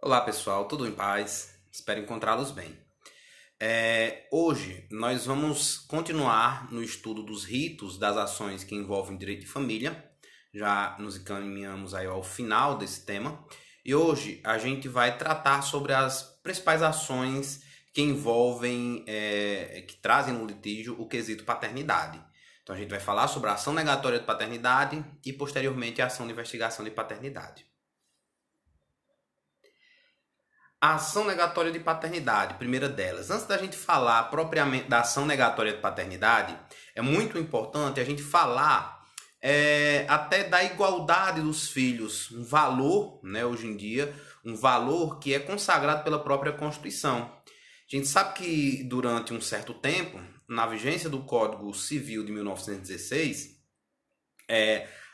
Olá pessoal, tudo em paz? Espero encontrá-los bem. Hoje nós vamos continuar no estudo dos ritos das ações que envolvem direito de família. Já nos encaminhamos aí ao final desse tema. E hoje a gente vai tratar sobre as principais ações que envolvem, que trazem no litígio o quesito paternidade. Então a gente vai falar sobre a ação negatória de paternidade e posteriormente a ação de investigação de paternidade. A ação negatória de paternidade, primeira delas. Antes da gente falar propriamente da ação negatória de paternidade, é muito importante a gente falar até da igualdade dos filhos, um valor, né, hoje em dia, um valor que é consagrado pela própria Constituição. A gente sabe que durante um certo tempo, na vigência do Código Civil de 1916,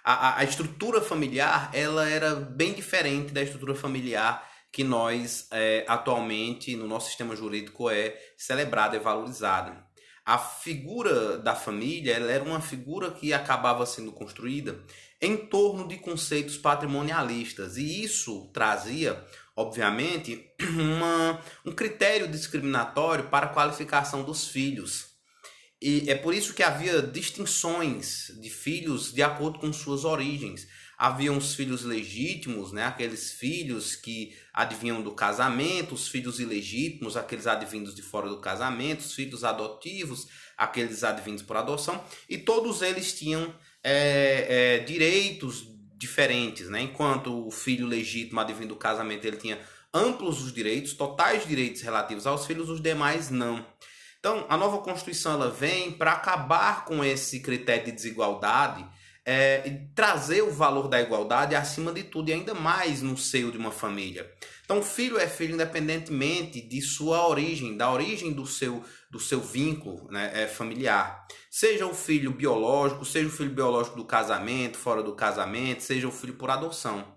a estrutura familiar ela era bem diferente da estrutura familiar que nós atualmente no nosso sistema jurídico é celebrada e valorizada. A figura da família ela era uma figura que acabava sendo construída em torno de conceitos patrimonialistas e isso trazia, obviamente, um critério discriminatório para a qualificação dos filhos. E é por isso que havia distinções de filhos de acordo com suas origens. Havia os filhos legítimos, né? Aqueles filhos que advinham do casamento, os filhos ilegítimos, aqueles advindos de fora do casamento, os filhos adotivos, aqueles advindos por adoção, e todos eles tinham direitos diferentes, né? Enquanto o filho legítimo advindo do casamento ele tinha amplos os direitos, totais direitos relativos aos filhos, os demais não. Então, a nova Constituição ela vem para acabar com esse critério de desigualdade e trazer o valor da igualdade acima de tudo e ainda mais no seio de uma família. Então, filho é filho independentemente de sua origem, da origem do seu vínculo, né, familiar. Seja o filho biológico, seja o filho biológico do casamento, fora do casamento, seja o filho por adoção.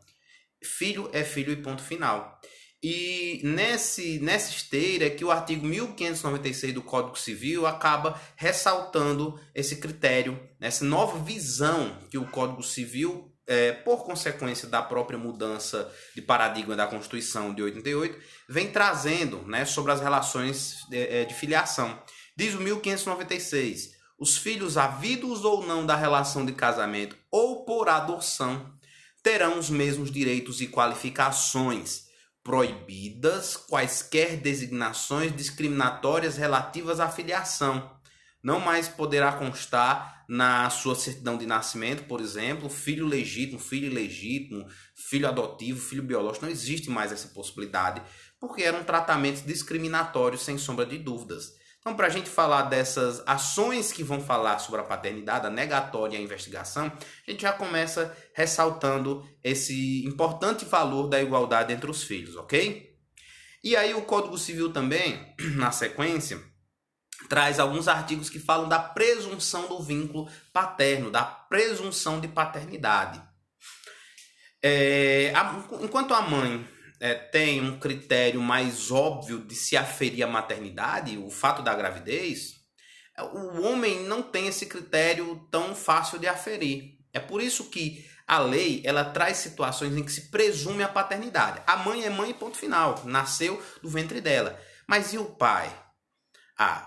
Filho é filho e ponto final. E nessa esteira é que o artigo 1596 do Código Civil acaba ressaltando esse critério, essa nova visão que o Código Civil, por consequência da própria mudança de paradigma da Constituição de 88, vem trazendo, né, sobre as relações de filiação. Diz o 1596, os filhos havidos ou não da relação de casamento ou por adoção terão os mesmos direitos e qualificações, proibidas quaisquer designações discriminatórias relativas à filiação. Não mais poderá constar na sua certidão de nascimento, por exemplo, filho legítimo, filho ilegítimo, filho adotivo, filho biológico. Não existe mais essa possibilidade, porque eram tratamentos discriminatórios, sem sombra de dúvidas. Então, para a gente falar dessas ações que vão falar sobre a paternidade, a negatória e a investigação, a gente já começa ressaltando esse importante valor da igualdade entre os filhos, ok? E aí o Código Civil também, na sequência, traz alguns artigos que falam da presunção do vínculo paterno, da presunção de paternidade. Enquanto a mãe tem um critério mais óbvio de se aferir à maternidade, o fato da gravidez, o homem não tem esse critério tão fácil de aferir. É por isso que a lei ela traz situações em que se presume a paternidade. A mãe é mãe, ponto final, nasceu do ventre dela. Mas e o pai?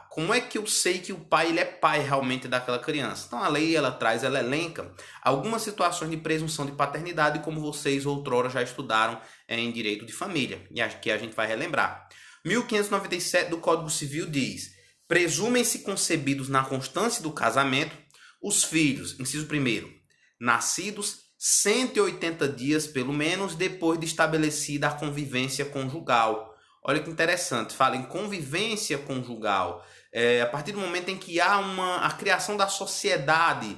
Como é que eu sei que o pai ele é pai realmente daquela criança? Então a lei ela traz, ela elenca algumas situações de presunção de paternidade, como vocês outrora já estudaram em direito de família, e aqui a gente vai relembrar. 1597 do Código Civil diz: presumem-se concebidos na constância do casamento os filhos, inciso 1º, nascidos 180 dias pelo menos depois de estabelecida a convivência conjugal. Olha que interessante, fala em convivência conjugal. A partir do momento em que há a criação da sociedade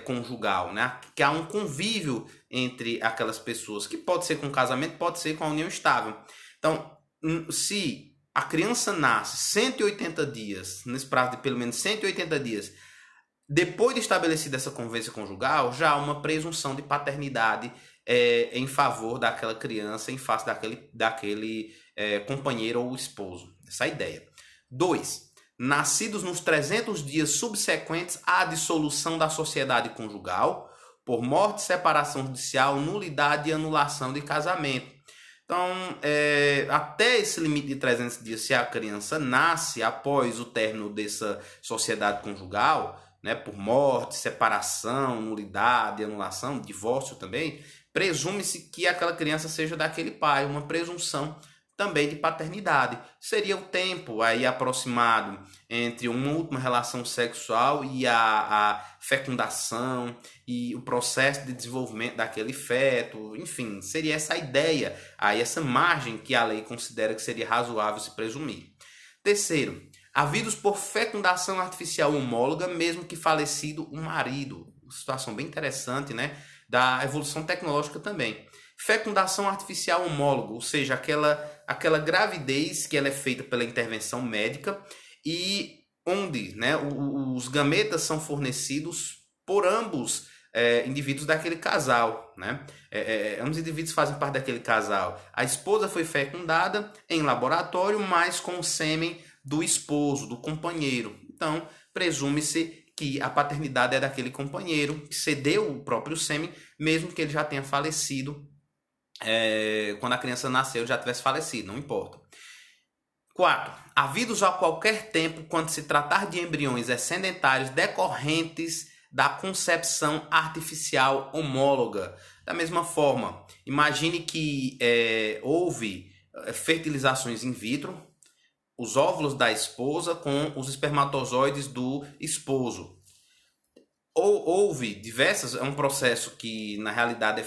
conjugal, né? Que há um convívio entre aquelas pessoas, que pode ser com casamento, pode ser com a união estável. Então, se a criança nasce 180 dias, nesse prazo de pelo menos 180 dias, depois de estabelecida essa convivência conjugal, já há uma presunção de paternidade em favor daquela criança, em face daquele companheiro ou esposo. Essa é a ideia. 2. Nascidos nos 300 dias subsequentes à dissolução da sociedade conjugal, por morte, separação judicial, nulidade e anulação de casamento. Então, até esse limite de 300 dias, se a criança nasce após o término dessa sociedade conjugal, né, por morte, separação, nulidade, anulação, divórcio também, presume-se que aquela criança seja daquele pai, uma presunção também de paternidade. Seria o tempo aí aproximado entre uma última relação sexual e a fecundação e o processo de desenvolvimento daquele feto, enfim, seria essa a ideia, aí essa margem que a lei considera que seria razoável se presumir. Terceiro, havidos por fecundação artificial homóloga, mesmo que falecido o marido. Uma situação bem interessante, né? Da evolução tecnológica também. Fecundação artificial homóloga, ou seja, aquela gravidez que ela é feita pela intervenção médica e onde, né, os gametas são fornecidos por ambos indivíduos daquele casal, né? Ambos indivíduos fazem parte daquele casal. A esposa foi fecundada em laboratório, mas com o sêmen do esposo, do companheiro. Então, presume-se que a paternidade é daquele companheiro que cedeu o próprio sêmen, mesmo que ele já tenha falecido. Quando a criança nasceu, já tivesse falecido, não importa. 4. Havidos a qualquer tempo, quando se tratar de embriões excedentários decorrentes da concepção artificial homóloga. Da mesma forma, imagine que houve fertilizações in vitro, os óvulos da esposa com os espermatozoides do esposo. Houve diversas, é um processo que na realidade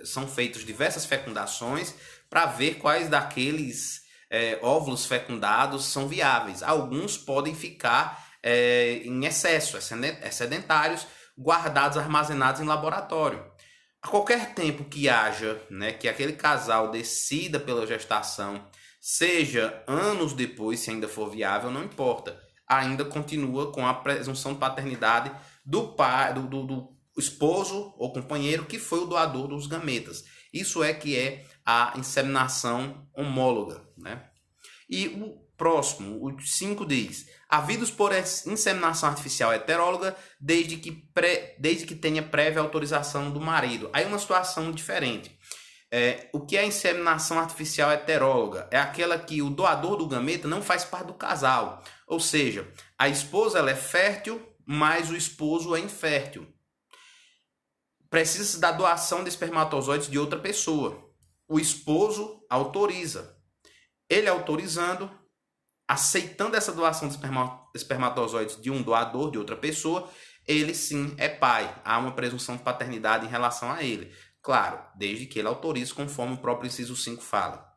são feitas diversas fecundações para ver quais daqueles óvulos fecundados são viáveis. Alguns podem ficar em excesso, excedentários, guardados, armazenados em laboratório. A qualquer tempo que haja, né, que aquele casal decida pela gestação, seja anos depois, se ainda for viável, não importa. Ainda continua com a presunção de paternidade do pai, do esposo ou companheiro que foi o doador dos gametas. Isso que é a inseminação homóloga, né? E o próximo, o 5 diz: havidos por inseminação artificial heteróloga, desde que tenha prévia autorização do marido. Aí uma situação diferente. O que é inseminação artificial heteróloga? É aquela que o doador do gameta não faz parte do casal. Ou seja, a esposa ela é fértil, mas o esposo é infértil. Precisa-se da doação de espermatozoides de outra pessoa. O esposo autoriza. Ele autorizando, aceitando essa doação de espermatozoides de um doador, de outra pessoa, ele sim é pai. Há uma presunção de paternidade em relação a ele. Claro, desde que ele autorize, conforme o próprio inciso 5 fala.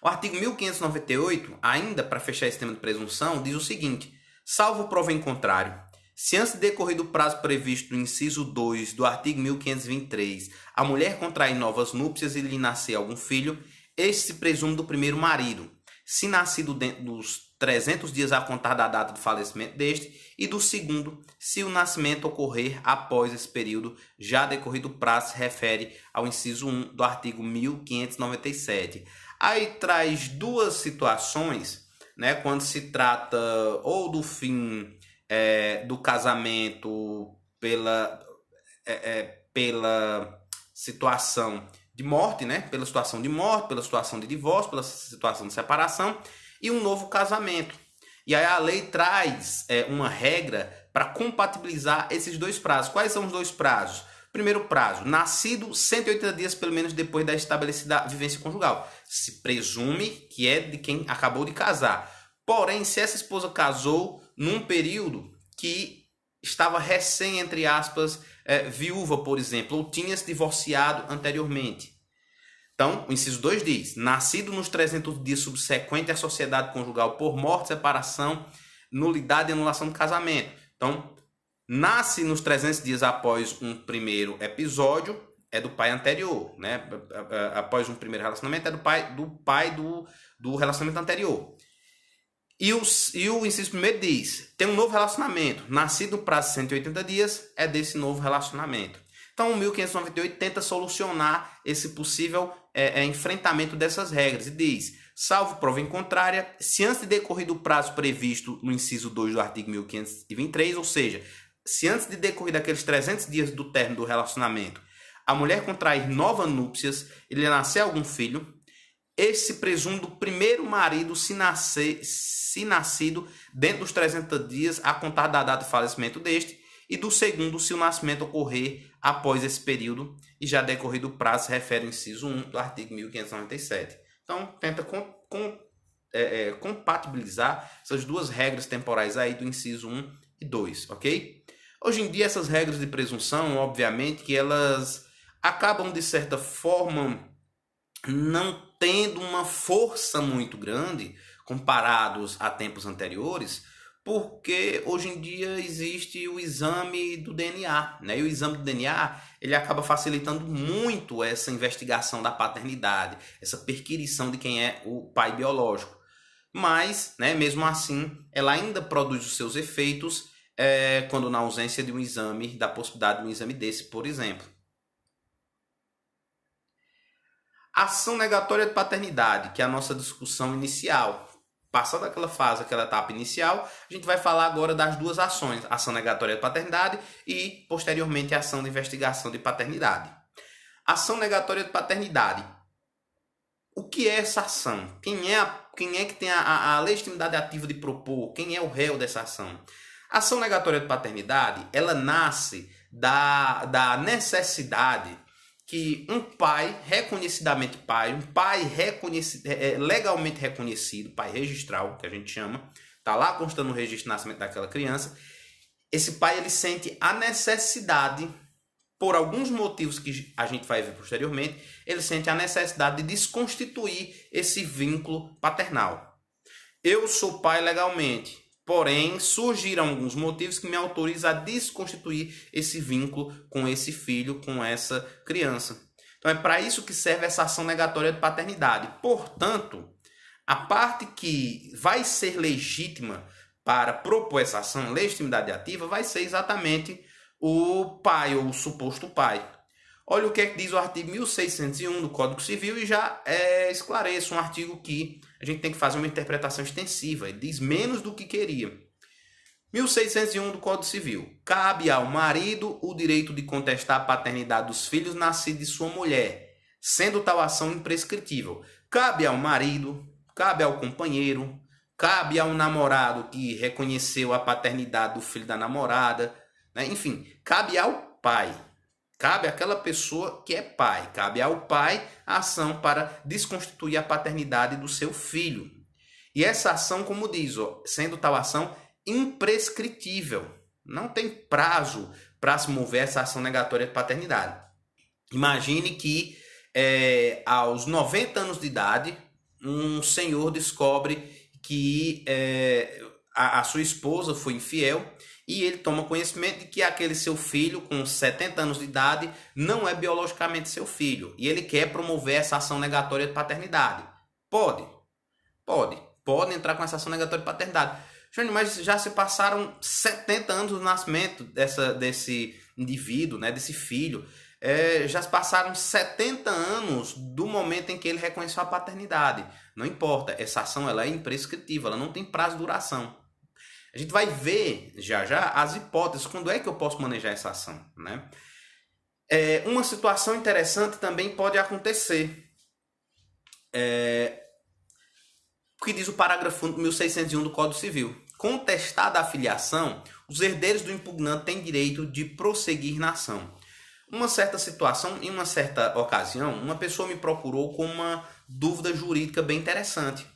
O artigo 1598, ainda para fechar esse tema de presunção, diz o seguinte: salvo prova em contrário, se antes de decorrido o prazo previsto no inciso 2 do artigo 1523, a mulher contrair novas núpcias e lhe nascer algum filho, este se presume do primeiro marido, se nascido dentro dos 300 dias a contar da data do falecimento deste, e do segundo, se o nascimento ocorrer após esse período, já decorrido o prazo, se refere ao inciso 1 do artigo 1597. Aí traz duas situações, né, quando se trata ou do fim do casamento pela situação de morte, né, pela situação de morte, pela situação de divórcio, pela situação de separação, e um novo casamento. E aí a lei traz uma regra para compatibilizar esses dois prazos. Quais são os dois prazos? Primeiro prazo, nascido 180 dias pelo menos depois da estabelecida vivência conjugal. Se presume que é de quem acabou de casar. Porém, se essa esposa casou num período que estava recém, entre aspas, viúva, por exemplo, ou tinha se divorciado anteriormente. Então, o inciso 2 diz: nascido nos 300 dias subsequentes à sociedade conjugal por morte, separação, nulidade e anulação do casamento. Então, nasce nos 300 dias após um primeiro episódio, é do pai anterior, né? Após um primeiro relacionamento, é do pai do relacionamento anterior. E o inciso 1 diz: tem um novo relacionamento, nascido no prazo de 180 dias, é desse novo relacionamento. Então, o 1598 tenta solucionar esse possível enfrentamento dessas regras e diz: salvo prova em contrária, se antes de decorrido o prazo previsto no inciso 2 do artigo 1523, ou seja, se antes de decorrido aqueles 300 dias do término do relacionamento, a mulher contrair novas núpcias, ele nascer algum filho, esse presumo do primeiro marido se nascido dentro dos 300 dias a contar da data de falecimento deste, e do segundo se o nascimento ocorrer após esse período e já decorrido o prazo, se refere ao inciso 1 do artigo 1597. Então, tenta compatibilizar essas duas regras temporais aí do inciso 1 e 2, ok? Hoje em dia, essas regras de presunção, obviamente, que elas acabam, de certa forma, não tendo uma força muito grande comparados a tempos anteriores, porque hoje em dia existe o exame do DNA, né? E o exame do DNA, ele acaba facilitando muito essa investigação da paternidade, essa perquisição de quem é o pai biológico. Mas, né, mesmo assim, ela ainda produz os seus efeitos quando na ausência de um exame, da possibilidade de um exame desse, por exemplo. Ação negatória de paternidade, que é a nossa discussão inicial. Passada aquela fase, aquela etapa inicial, a gente vai falar agora das duas ações, ação negatória de paternidade e, posteriormente, a ação de investigação de paternidade. Ação negatória de paternidade. O que é essa ação? Quem é que tem a legitimidade ativa de propor? Quem é o réu dessa ação? A ação negatória de paternidade, ela nasce da necessidade que um pai, reconhecidamente pai, um pai legalmente reconhecido, pai registral, que a gente chama, está lá constando no registro de nascimento daquela criança, esse pai ele sente a necessidade, por alguns motivos que a gente vai ver posteriormente, ele sente a necessidade de desconstituir esse vínculo paternal. Eu sou pai legalmente, porém surgiram alguns motivos que me autorizam a desconstituir esse vínculo com esse filho, com essa criança. Então é para isso que serve essa ação negatória de paternidade. Portanto, a parte que vai ser legítima para propor essa ação, legitimidade ativa, vai ser exatamente o pai ou o suposto pai. Olha o que é que diz o artigo 1601 do Código Civil e já esclareço um artigo que a gente tem que fazer uma interpretação extensiva. Ele diz menos do que queria. 1601 do Código Civil. Cabe ao marido o direito de contestar a paternidade dos filhos nascidos de sua mulher, sendo tal ação imprescritível. Cabe ao marido, cabe ao companheiro, cabe ao namorado que reconheceu a paternidade do filho da namorada, né? Enfim, cabe ao pai. Cabe àquela pessoa que é pai. Cabe ao pai a ação para desconstituir a paternidade do seu filho. E essa ação, como diz, sendo tal ação imprescritível. Não tem prazo para se mover essa ação negatória de paternidade. Imagine que aos 90 anos de idade, um senhor descobre que a sua esposa foi infiel e ele toma conhecimento de que aquele seu filho, com 70 anos de idade, não é biologicamente seu filho. E ele quer promover essa ação negatória de paternidade. Pode entrar com essa ação negatória de paternidade. Júnior, mas já se passaram 70 anos do nascimento desse indivíduo, né, desse filho. Já se passaram 70 anos do momento em que ele reconheceu a paternidade. Não importa, essa ação ela é imprescritível, ela não tem prazo de duração. A gente vai ver já as hipóteses, quando é que eu posso manejar essa ação, né? Uma situação interessante também pode acontecer. O que diz o parágrafo 1601 do Código Civil. Contestada a filiação, os herdeiros do impugnante têm direito de prosseguir na ação. Uma certa situação, em uma certa ocasião, uma pessoa me procurou com uma dúvida jurídica bem interessante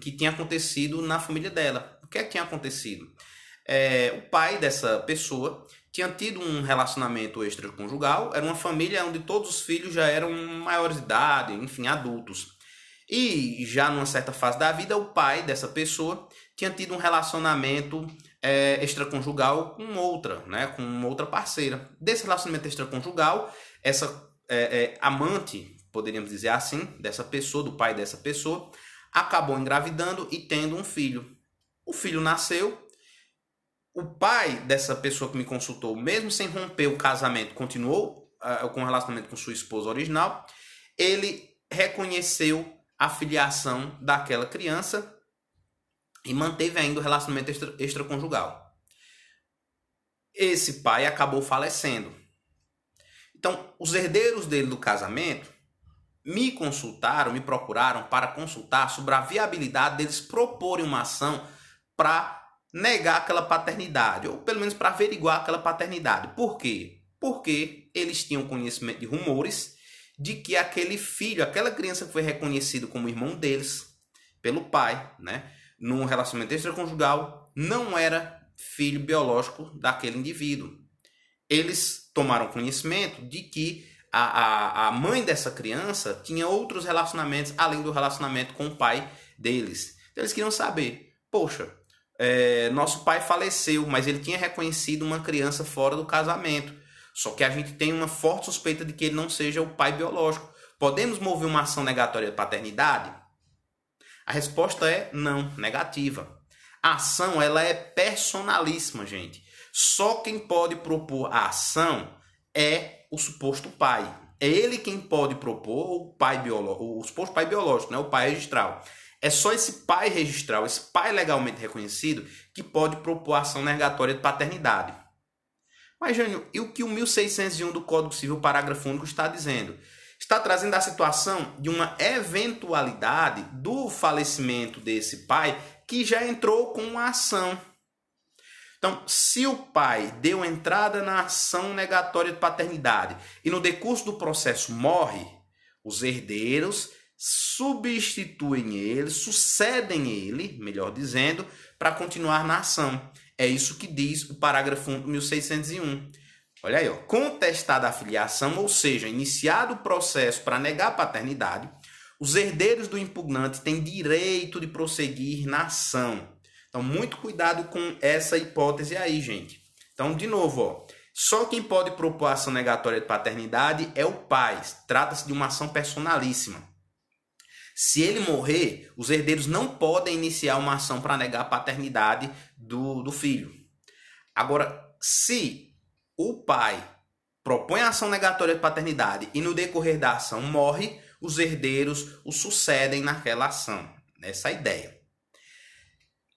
que tinha acontecido na família dela. O que é que tinha acontecido? O pai dessa pessoa tinha tido um relacionamento extraconjugal, era uma família onde todos os filhos já eram maiores de idade, enfim, adultos. E já numa certa fase da vida, o pai dessa pessoa tinha tido um relacionamento extraconjugal com outra, né, com uma outra parceira. Desse relacionamento extraconjugal, essa amante, poderíamos dizer assim, dessa pessoa, do pai dessa pessoa, acabou engravidando e tendo um filho. O filho nasceu, o pai dessa pessoa que me consultou, mesmo sem romper o casamento, continuou com o relacionamento com sua esposa original, ele reconheceu a filiação daquela criança e manteve ainda o relacionamento extraconjugal. Esse pai acabou falecendo. Então, os herdeiros dele do casamento me procuraram para consultar sobre a viabilidade deles proporem uma ação para negar aquela paternidade, ou pelo menos para averiguar aquela paternidade. Por quê? Porque eles tinham conhecimento de rumores de que aquele filho, aquela criança que foi reconhecido como irmão deles pelo pai, né, num relacionamento extraconjugal, não era filho biológico daquele indivíduo. Eles tomaram conhecimento de que a mãe dessa criança tinha outros relacionamentos além do relacionamento com o pai deles. Então, eles queriam saber, poxa, nosso pai faleceu, mas ele tinha reconhecido uma criança fora do casamento. Só que a gente tem uma forte suspeita de que ele não seja o pai biológico. Podemos mover uma ação negatória de paternidade? A resposta é não, negativa. A ação ela é personalíssima, gente. Só quem pode propor a ação é o suposto pai. É ele quem pode propor o pai biológico, o suposto pai biológico, né? O pai registral. É só esse pai registral, esse pai legalmente reconhecido, que pode propor a ação negatória de paternidade. Mas, Jânio, e o que o 1601 do Código Civil, parágrafo único, está dizendo? Está trazendo a situação de uma eventualidade do falecimento desse pai que já entrou com uma ação. Então, se o pai deu entrada na ação negatória de paternidade e no decurso do processo morre, os herdeiros substituem ele, sucedem ele, melhor dizendo, para continuar na ação. É isso que diz o parágrafo 1 do 1601. Olha aí, ó. Contestada a filiação, ou seja, iniciado o processo para negar a paternidade, os herdeiros do impugnante têm direito de prosseguir na ação. Então, muito cuidado com essa hipótese aí, gente. Então, de novo, ó, só quem pode propor ação negatória de paternidade é o pai. Trata-se de uma ação personalíssima. Se ele morrer, os herdeiros não podem iniciar uma ação para negar a paternidade do filho. Agora, se o pai propõe a ação negatória de paternidade e no decorrer da ação morre, os herdeiros o sucedem naquela ação. Essa é a ideia.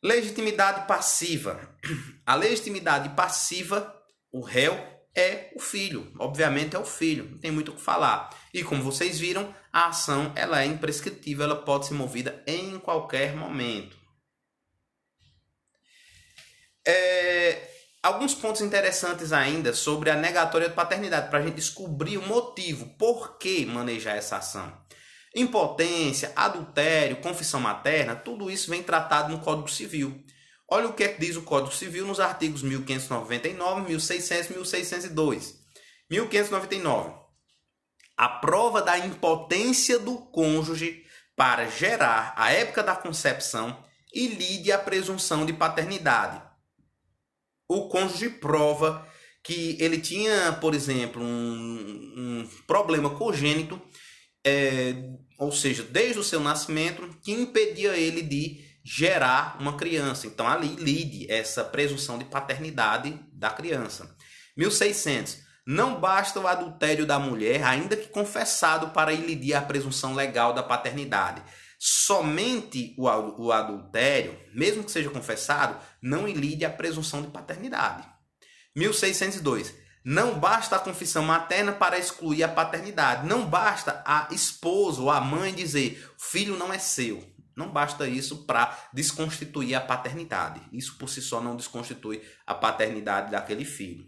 Legitimidade passiva. A legitimidade passiva, o réu é o filho. Obviamente é o filho, não tem muito o que falar. E como vocês viram, a ação ela é imprescritível, ela pode ser movida em qualquer momento. Alguns pontos interessantes ainda sobre a negatória de paternidade, para a gente descobrir o motivo, por que manejar essa ação. Impotência, adultério, confissão materna, tudo isso vem tratado no Código Civil. Olha o que é que diz o Código Civil nos artigos 1599, 1600 e 1602. 1599. A prova da impotência do cônjuge para gerar, à época da concepção, e lide a presunção de paternidade. O cônjuge prova que ele tinha, por exemplo, um problema congênito, ou seja, desde o seu nascimento, que impedia ele de gerar uma criança. Então, ali lide essa presunção de paternidade da criança. 1600. Não basta o adultério da mulher, ainda que confessado, para ilidir a presunção legal da paternidade. Somente o adultério, mesmo que seja confessado, não ilide a presunção de paternidade. 1602. Não basta a confissão materna para excluir a paternidade. Não basta a esposa ou a mãe dizer o filho não é seu. Não basta isso para desconstituir a paternidade. Isso por si só não desconstitui a paternidade daquele filho.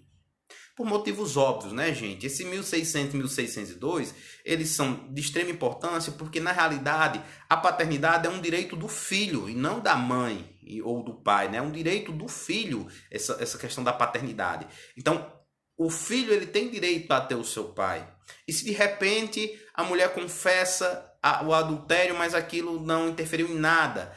Por motivos óbvios, né, gente? Esse 1600 e 1602, eles são de extrema importância porque, na realidade, a paternidade é um direito do filho e não da mãe ou do pai, né? É um direito do filho, essa questão da paternidade. Então, o filho ele tem direito a ter o seu pai. E se de repente a mulher confessa o adultério, mas aquilo não interferiu em nada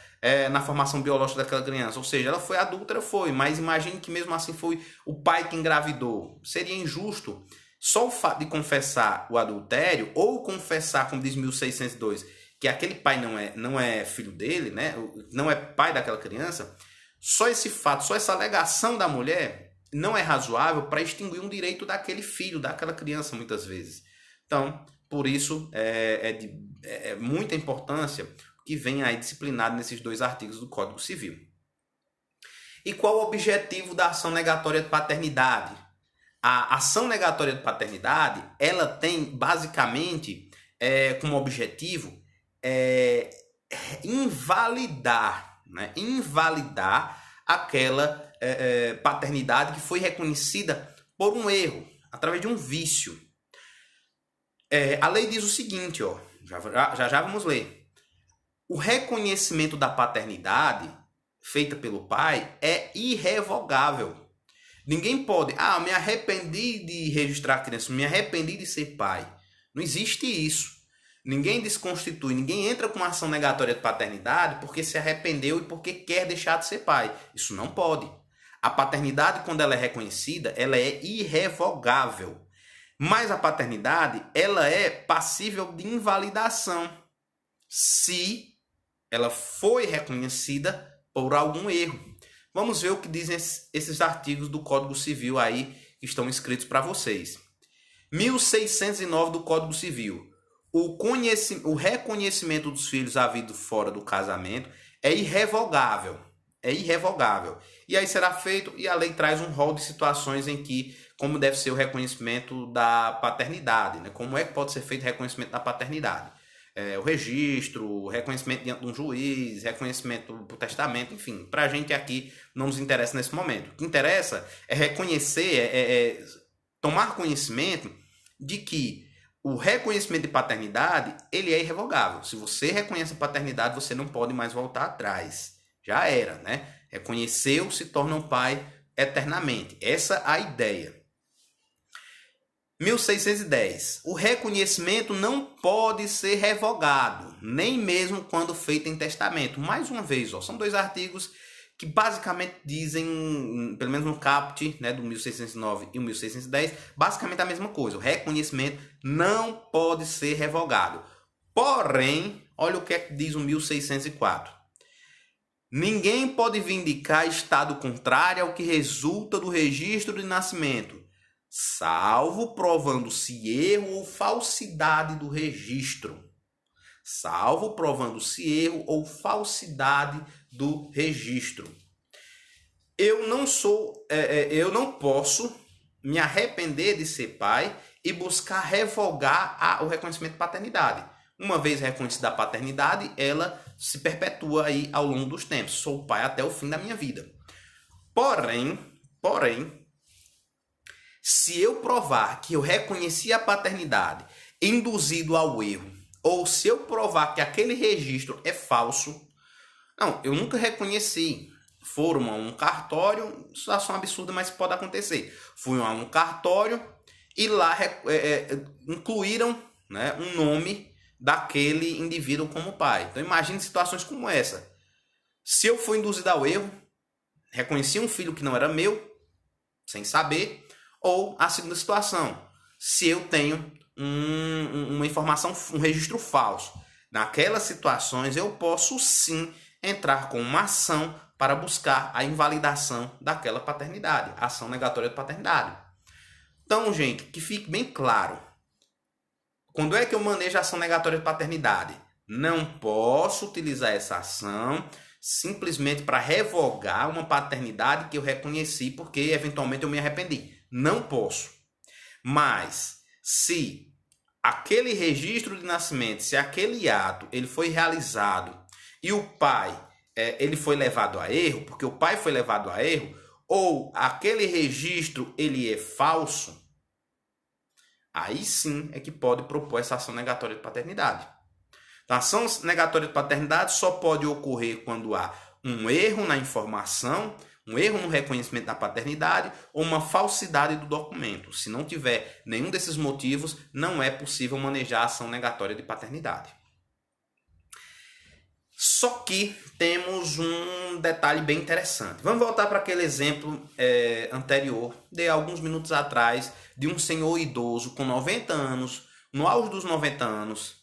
na formação biológica daquela criança. Ou seja, ela foi adúltera, mas imagine que mesmo assim foi o pai que engravidou. Seria injusto só o fato de confessar o adultério ou confessar, como diz 1602, que aquele pai não é filho dele, né? Não é pai daquela criança. Só esse fato, só essa alegação da mulher não é razoável para extinguir um direito daquele filho, daquela criança, muitas vezes. Então, por isso, é de muita importância que vem aí disciplinado nesses dois artigos do Código Civil. E qual o objetivo da ação negatória de paternidade? A ação negatória de paternidade, ela tem basicamente como objetivo invalidar, né? Invalidar aquela paternidade que foi reconhecida por um erro, através de um vício. A lei diz o seguinte, ó, já vamos ler. O reconhecimento da paternidade feita pelo pai é irrevogável. Ninguém pode, me arrependi de registrar a criança, me arrependi de ser pai. Não existe isso. Ninguém desconstitui, ninguém entra com uma ação negatória de paternidade porque se arrependeu e porque quer deixar de ser pai. Isso não pode. A paternidade, quando ela é reconhecida, ela é irrevogável. Mas a paternidade, ela é passível de invalidação se ela foi reconhecida por algum erro. Vamos ver o que dizem esses artigos do Código Civil aí que estão escritos para vocês. 1609 do Código Civil. O reconhecimento dos filhos havidos fora do casamento é irrevogável. É irrevogável. E aí será feito, e a lei traz um rol de situações em que, como deve ser o reconhecimento da paternidade, né? Como é que pode ser feito o reconhecimento da paternidade? O registro, o reconhecimento diante de um juiz, reconhecimento por testamento, enfim, para a gente aqui não nos interessa nesse momento. O que interessa é reconhecer, tomar conhecimento de que o reconhecimento de paternidade, ele é irrevogável. Se você reconhece a paternidade, você não pode mais voltar atrás. Já era, né? Reconheceu, se torna um pai eternamente. Essa é a ideia. 1610. O reconhecimento não pode ser revogado, nem mesmo quando feito em testamento. Mais uma vez, são dois artigos que basicamente dizem, pelo menos no caput, né, do 1609 e o 1610, basicamente a mesma coisa. O reconhecimento não pode ser revogado. Porém, olha o que é que diz o 1604. Ninguém pode vindicar estado contrário ao que resulta do registro de nascimento, salvo provando-se erro ou falsidade do registro. Salvo provando-se erro ou falsidade do registro. Eu não posso me arrepender de ser pai e buscar revogar o reconhecimento de paternidade. Uma vez reconhecida a paternidade, ela se perpetua aí ao longo dos tempos. Sou pai até o fim da minha vida. Porém, se eu provar que eu reconheci a paternidade induzido ao erro, ou se eu provar que aquele registro é falso, não, eu nunca reconheci. Foram a um cartório, situação absurda, mas pode acontecer. Fui a um cartório e lá incluíram, né, um nome daquele indivíduo como pai. Então imagine situações como essa. Se eu fui induzido ao erro, reconheci um filho que não era meu, sem saber, ou a segunda situação, se eu tenho uma informação, um registro falso. Naquelas situações eu posso sim entrar com uma ação para buscar a invalidação daquela paternidade, ação negatória de paternidade. Então, gente, que fique bem claro. Quando é que eu manejo a ação negatória de paternidade? Não posso utilizar essa ação simplesmente para revogar uma paternidade que eu reconheci porque eventualmente eu me arrependi. Não posso. Mas se aquele registro de nascimento, se aquele ato ele foi realizado e o pai ele foi levado a erro, porque o pai foi levado a erro, ou aquele registro ele é falso, aí sim é que pode propor essa ação negatória de paternidade. Então, a ação negatória de paternidade só pode ocorrer quando há um erro na informação, um erro no reconhecimento da paternidade ou uma falsidade do documento. Se não tiver nenhum desses motivos, não é possível manejar a ação negatória de paternidade. Só que temos um detalhe bem interessante. Vamos voltar para aquele exemplo anterior, de alguns minutos atrás, de um senhor idoso com 90 anos, no auge dos 90 anos,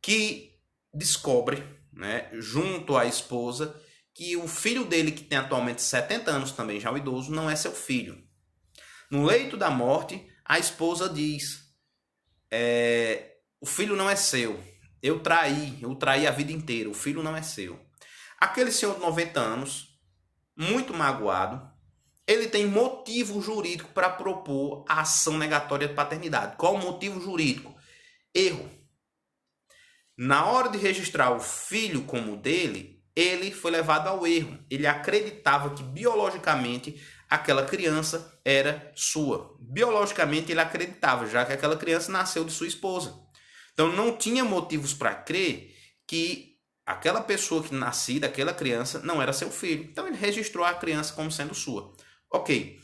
que descobre, né, junto à esposa, que o filho dele, que tem atualmente 70 anos também, já o idoso, não é seu filho. No leito da morte, a esposa diz, o filho não é seu. Eu traí a vida inteira, o filho não é seu. Aquele senhor de 90 anos, muito magoado, ele tem motivo jurídico para propor a ação negatória de paternidade. Qual o motivo jurídico? Erro. Na hora de registrar o filho como dele, ele foi levado ao erro. Ele acreditava que biologicamente aquela criança era sua. Biologicamente ele acreditava, já que aquela criança nasceu de sua esposa. Então não tinha motivos para crer que aquela pessoa que nascida, aquela criança, não era seu filho. Então ele registrou a criança como sendo sua. Ok.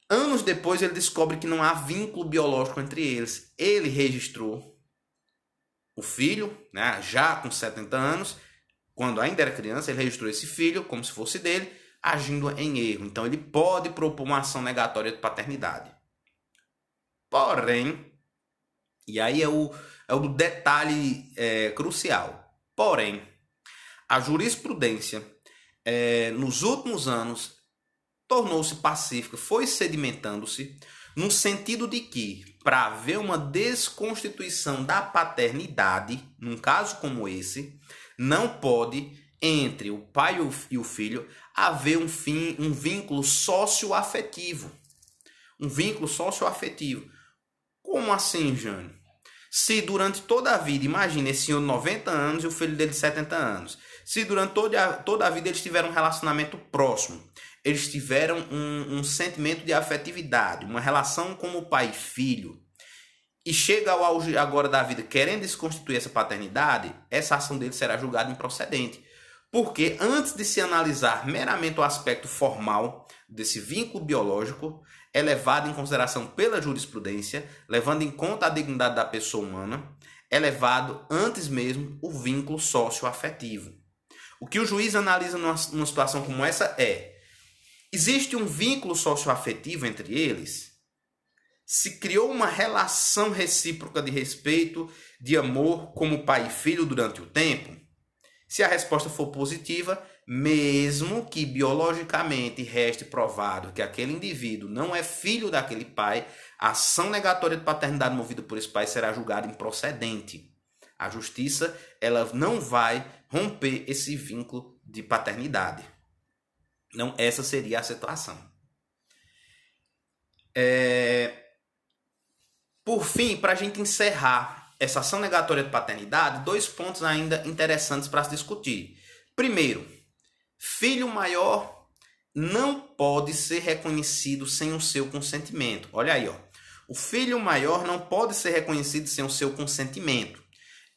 Anos depois ele descobre que não há vínculo biológico entre eles. Ele registrou o filho, né, já com 70 anos, quando ainda era criança, ele registrou esse filho como se fosse dele, agindo em erro. Então ele pode propor uma ação negatória de paternidade. Porém, e aí é o detalhe crucial. Porém, a jurisprudência nos últimos anos tornou-se pacífica, foi sedimentando-se, no sentido de que, para haver uma desconstituição da paternidade, num caso como esse, não pode, entre o pai e o filho, haver um vínculo socioafetivo. Um vínculo socioafetivo. Como assim, Jânio? Se durante toda a vida, imagine esse senhor de 90 anos e o filho dele de 70 anos, se durante toda a vida eles tiveram um relacionamento próximo, eles tiveram um sentimento de afetividade, uma relação como pai e filho, e chega ao auge agora da vida querendo desconstituir essa paternidade, essa ação dele será julgada improcedente. Porque antes de se analisar meramente o aspecto formal desse vínculo biológico, é levado em consideração pela jurisprudência, levando em conta a dignidade da pessoa humana, é levado antes mesmo o vínculo socioafetivo. O que o juiz analisa numa situação como essa é: existe um vínculo socioafetivo entre eles? Se criou uma relação recíproca de respeito, de amor, como pai e filho durante o tempo? Se a resposta for positiva, mesmo que biologicamente reste provado que aquele indivíduo não é filho daquele pai, a ação negatória de paternidade movida por esse pai será julgada improcedente. A justiça, ela não vai romper esse vínculo de paternidade. Não, essa seria a situação. Por fim, para a gente encerrar essa ação negatória de paternidade, 2 pontos ainda interessantes para se discutir. Primeiro, filho maior não pode ser reconhecido sem o seu consentimento. Olha aí, ó. O filho maior não pode ser reconhecido sem o seu consentimento.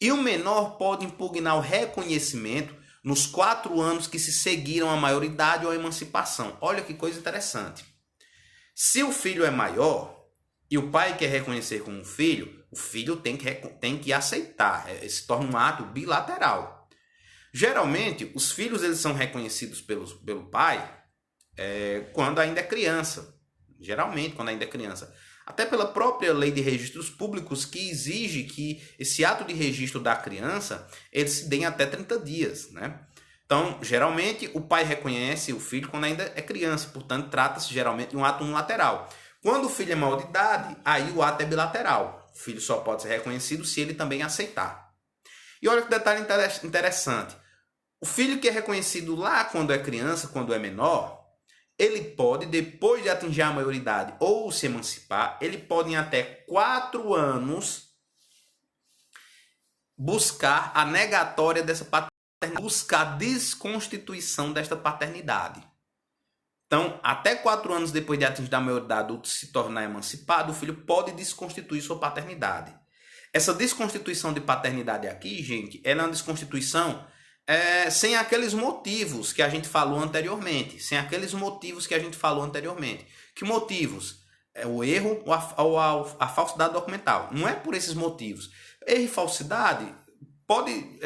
E o menor pode impugnar o reconhecimento nos 4 anos que se seguiram à maioridade ou à emancipação. Olha que coisa interessante. Se o filho é maior e o pai quer reconhecer como filho, o filho tem que aceitar. Se torna um ato bilateral. Geralmente, os filhos eles são reconhecidos pelo pai quando ainda é criança. Geralmente, quando ainda é criança. Até pela própria lei de registros públicos, que exige que esse ato de registro da criança ele se dê até 30 dias, né? Então, geralmente, o pai reconhece o filho quando ainda é criança. Portanto, trata-se geralmente de um ato unilateral. Quando o filho é maior de idade, aí o ato é bilateral. O filho só pode ser reconhecido se ele também aceitar. E olha que detalhe interessante. O filho que é reconhecido lá quando é criança, quando é menor, ele pode, depois de atingir a maioridade ou se emancipar, ele pode em até 4 anos buscar a negatória dessa paternidade, buscar a desconstituição desta paternidade. Então, até 4 anos depois de atingir a maioridade adulta se tornar emancipado, o filho pode desconstituir sua paternidade. Essa desconstituição de paternidade aqui, gente, ela é uma desconstituição sem aqueles motivos que a gente falou anteriormente. Que motivos? O erro ou a falsidade documental. Não é por esses motivos. Erro e falsidade pode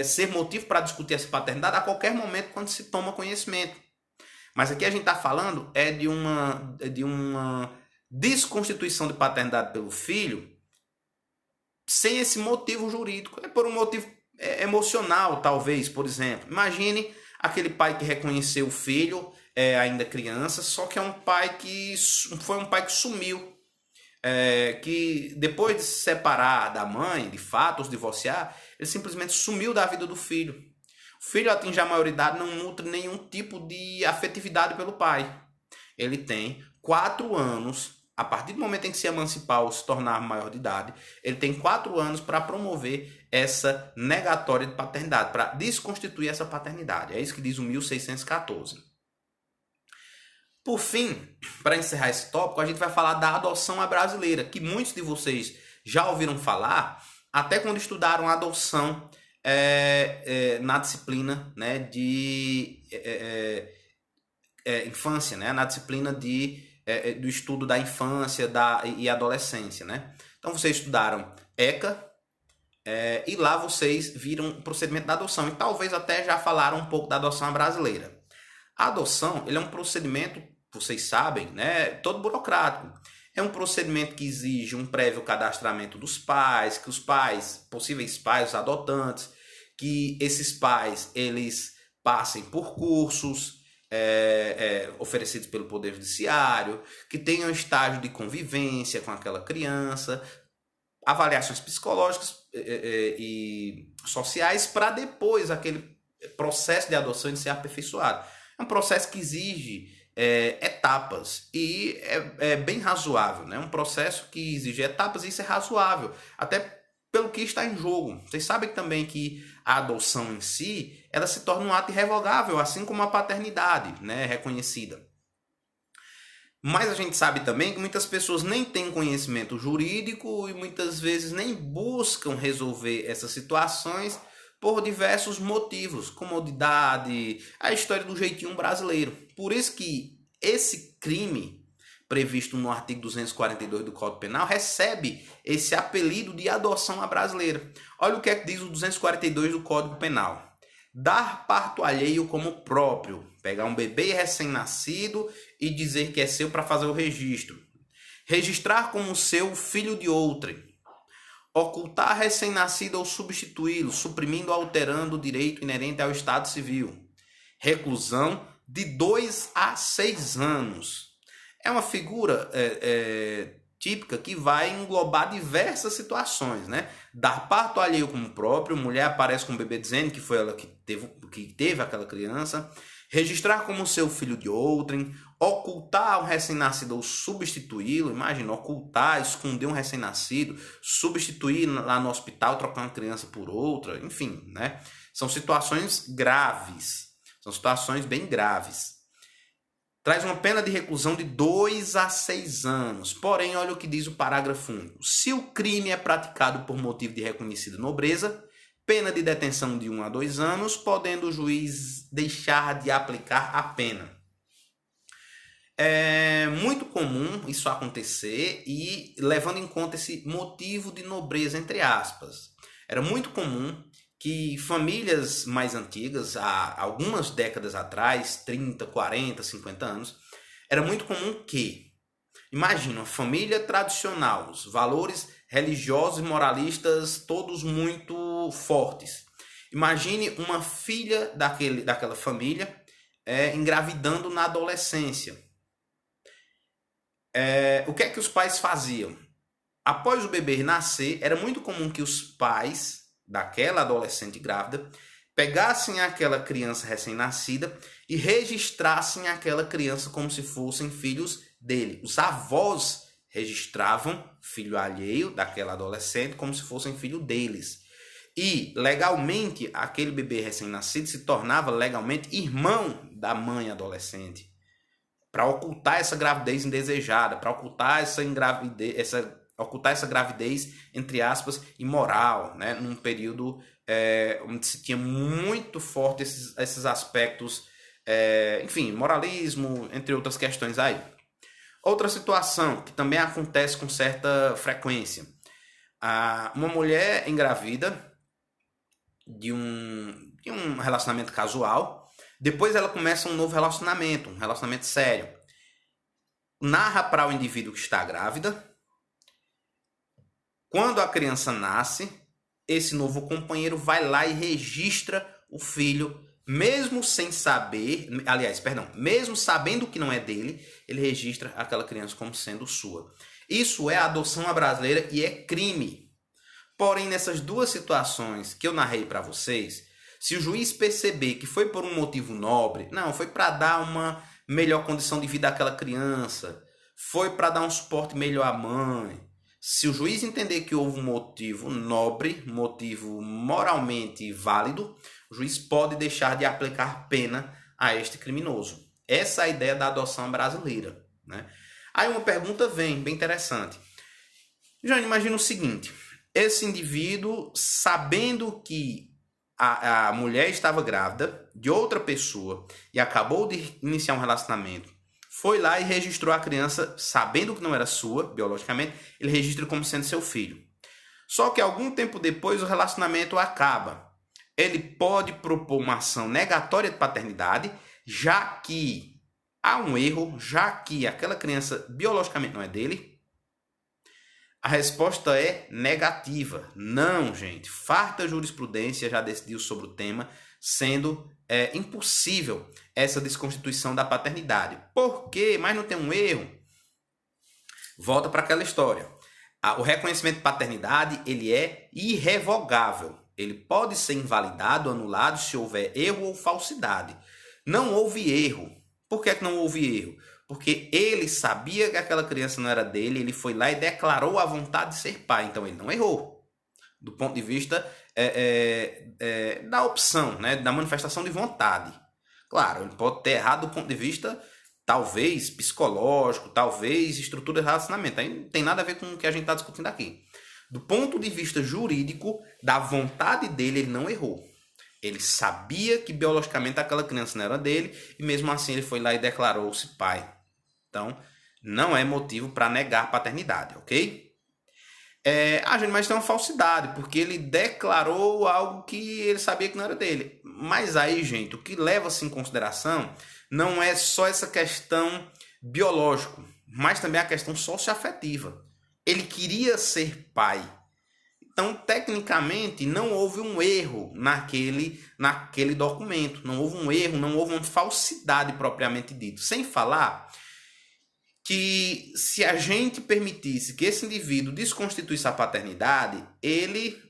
ser motivo para discutir essa paternidade a qualquer momento quando se toma conhecimento. Mas aqui a gente está falando de uma desconstituição de paternidade pelo filho sem esse motivo jurídico. É por um motivo emocional, talvez, por exemplo. Imagine aquele pai que reconheceu o filho ainda criança, só que é um pai que foi um pai que sumiu. Que depois de se separar da mãe, de fato, ou se divorciar, ele simplesmente sumiu da vida do filho. O filho atinge a maioridade, não nutre nenhum tipo de afetividade pelo pai. ele tem 4 anos, a partir do momento em que se emancipar ou se tornar maior de idade, ele tem 4 anos para promover essa negatória de paternidade, para desconstituir essa paternidade. É isso que diz o 1614. Por fim, para encerrar esse tópico, a gente vai falar da adoção à brasileira, que muitos de vocês já ouviram falar, até quando estudaram a adoção na disciplina, né, de infância, né, na disciplina do estudo da infância e adolescência. Né? Então, vocês estudaram ECA, e lá vocês viram o procedimento da adoção, e talvez até já falaram um pouco da adoção à brasileira. A adoção, ele é um procedimento, vocês sabem, né, todo burocrático. É um procedimento que exige um prévio cadastramento dos pais, que os pais, possíveis pais, os adotantes, que esses pais, eles passem por cursos oferecidos pelo Poder Judiciário, que tenham estágio de convivência com aquela criança, avaliações psicológicas e sociais, para depois aquele processo de adoção ser aperfeiçoado. É um processo que exige etapas e é bem razoável, né? Um processo que exige etapas e isso é razoável, até pelo que está em jogo. Vocês sabem também que a adoção em si, ela se torna um ato irrevogável, assim como a paternidade, né, reconhecida. Mas a gente sabe também que muitas pessoas nem têm conhecimento jurídico e muitas vezes nem buscam resolver essas situações por diversos motivos, comodidade, a história do jeitinho brasileiro. Por isso que esse crime previsto no artigo 242 do Código Penal recebe esse apelido de adoção à brasileira. Olha o que é que diz o 242 do Código Penal. Dar parto alheio como próprio, pegar um bebê recém-nascido e dizer que é seu para fazer o registro. Registrar como seu filho de outrem. Ocultar recém-nascido ou substituí-lo, suprimindo ou alterando o direito inerente ao Estado Civil. Reclusão de 2 a 6 anos. É uma figura típica que vai englobar diversas situações, né? Dar parto alheio como próprio, mulher aparece com o bebê dizendo que foi ela que teve aquela criança, registrar como seu filho de outrem, ocultar um recém-nascido ou substituí-lo, imagina, ocultar, esconder um recém-nascido, substituir lá no hospital, trocar uma criança por outra, enfim, né? São situações graves, são situações bem graves. Traz uma pena de reclusão de 2 a 6 anos. Porém, olha o que diz o parágrafo único. Se o crime é praticado por motivo de reconhecida nobreza, pena de detenção de 1 a 2 anos, podendo o juiz deixar de aplicar a pena. É muito comum isso acontecer e levando em conta esse motivo de nobreza, entre aspas. Era muito comum que famílias mais antigas, há algumas décadas atrás, 30, 40, 50 anos, era muito comum que, imagina, uma família tradicional, os valores religiosos e moralistas todos muito fortes. Imagine uma filha daquela família engravidando na adolescência. O que é que os pais faziam? Após o bebê nascer, era muito comum que os pais daquela adolescente grávida pegassem aquela criança recém-nascida e registrassem aquela criança como se fossem filhos dele. Os avós registravam filho alheio daquela adolescente como se fossem filho deles. E, legalmente, aquele bebê recém-nascido se tornava legalmente irmão da mãe adolescente. Para ocultar essa gravidez indesejada, para ocultar essa gravidez, entre aspas, imoral, né? Num período onde se tinha muito forte esses aspectos, enfim, moralismo, entre outras questões aí. Outra situação que também acontece com certa frequência. Uma mulher engravida de um relacionamento casual, depois ela começa um novo relacionamento, um relacionamento sério. Narra para o indivíduo que está grávida. Quando a criança nasce, esse novo companheiro vai lá e registra o filho, mesmo sem saber, mesmo sabendo que não é dele, ele registra aquela criança como sendo sua. Isso é adoção à brasileira e é crime. Porém, nessas duas situações que eu narrei para vocês, se o juiz perceber que foi por um motivo nobre, não, foi para dar uma melhor condição de vida àquela criança, foi para dar um suporte melhor à mãe. Se o juiz entender que houve um motivo nobre, motivo moralmente válido, o juiz pode deixar de aplicar pena a este criminoso. Essa é a ideia da adoção brasileira, né? Aí uma pergunta vem, bem interessante. Jane, imagina o seguinte, esse indivíduo, sabendo que a mulher estava grávida de outra pessoa e acabou de iniciar um relacionamento, foi lá e registrou a criança, sabendo que não era sua, biologicamente, ele registra como sendo seu filho. Só que algum tempo depois o relacionamento acaba. Ele pode propor uma ação negatória de paternidade, já que há um erro, já que aquela criança biologicamente não é dele. A resposta é negativa. Não, gente. Farta jurisprudência já decidiu sobre o tema, sendo impossível essa desconstituição da paternidade. Por quê? Mas não tem um erro? Volta para aquela história. O reconhecimento de paternidade, ele é irrevogável. Ele pode ser invalidado, anulado, se houver erro ou falsidade. Não houve erro. Por que não houve erro? Porque ele sabia que aquela criança não era dele, ele foi lá e declarou a vontade de ser pai. Então ele não errou. Do ponto de vista da opção, né? Da manifestação de vontade. Claro, ele pode ter errado do ponto de vista, talvez, psicológico, talvez, estrutura de relacionamento. Aí não tem nada a ver com o que a gente está discutindo aqui. Do ponto de vista jurídico, da vontade dele, ele não errou. Ele sabia que biologicamente aquela criança não era dele e mesmo assim ele foi lá e declarou-se pai. Então, não é motivo para negar paternidade, ok? Gente, mas tem uma falsidade, porque ele declarou algo que ele sabia que não era dele. Mas aí, gente, o que leva-se em consideração não é só essa questão biológica, mas também a questão socioafetiva. Ele queria ser pai. Então, tecnicamente, não houve um erro naquele documento. Não houve um erro, não houve uma falsidade propriamente dito. Sem falar que se a gente permitisse que esse indivíduo desconstituísse a paternidade, ele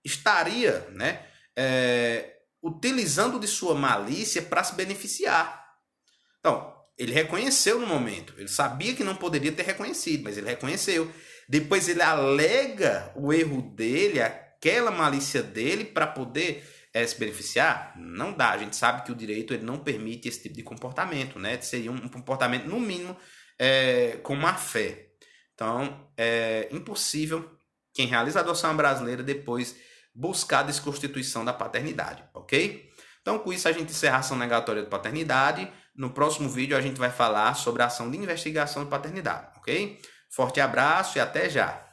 estaria, né, utilizando de sua malícia para se beneficiar. Então, ele reconheceu no momento. Ele sabia que não poderia ter reconhecido, mas ele reconheceu. Depois ele alega o erro dele, aquela malícia dele, para poder se beneficiar. Não dá. A gente sabe que o direito ele não permite esse tipo de comportamento, né? Seria um comportamento, no mínimo, com má fé. Então, é impossível quem realiza a adoção brasileira depois buscar a desconstituição da paternidade, ok? Então, com isso, a gente encerra a ação negatória de paternidade. No próximo vídeo, a gente vai falar sobre a ação de investigação de paternidade, ok? Forte abraço e até já!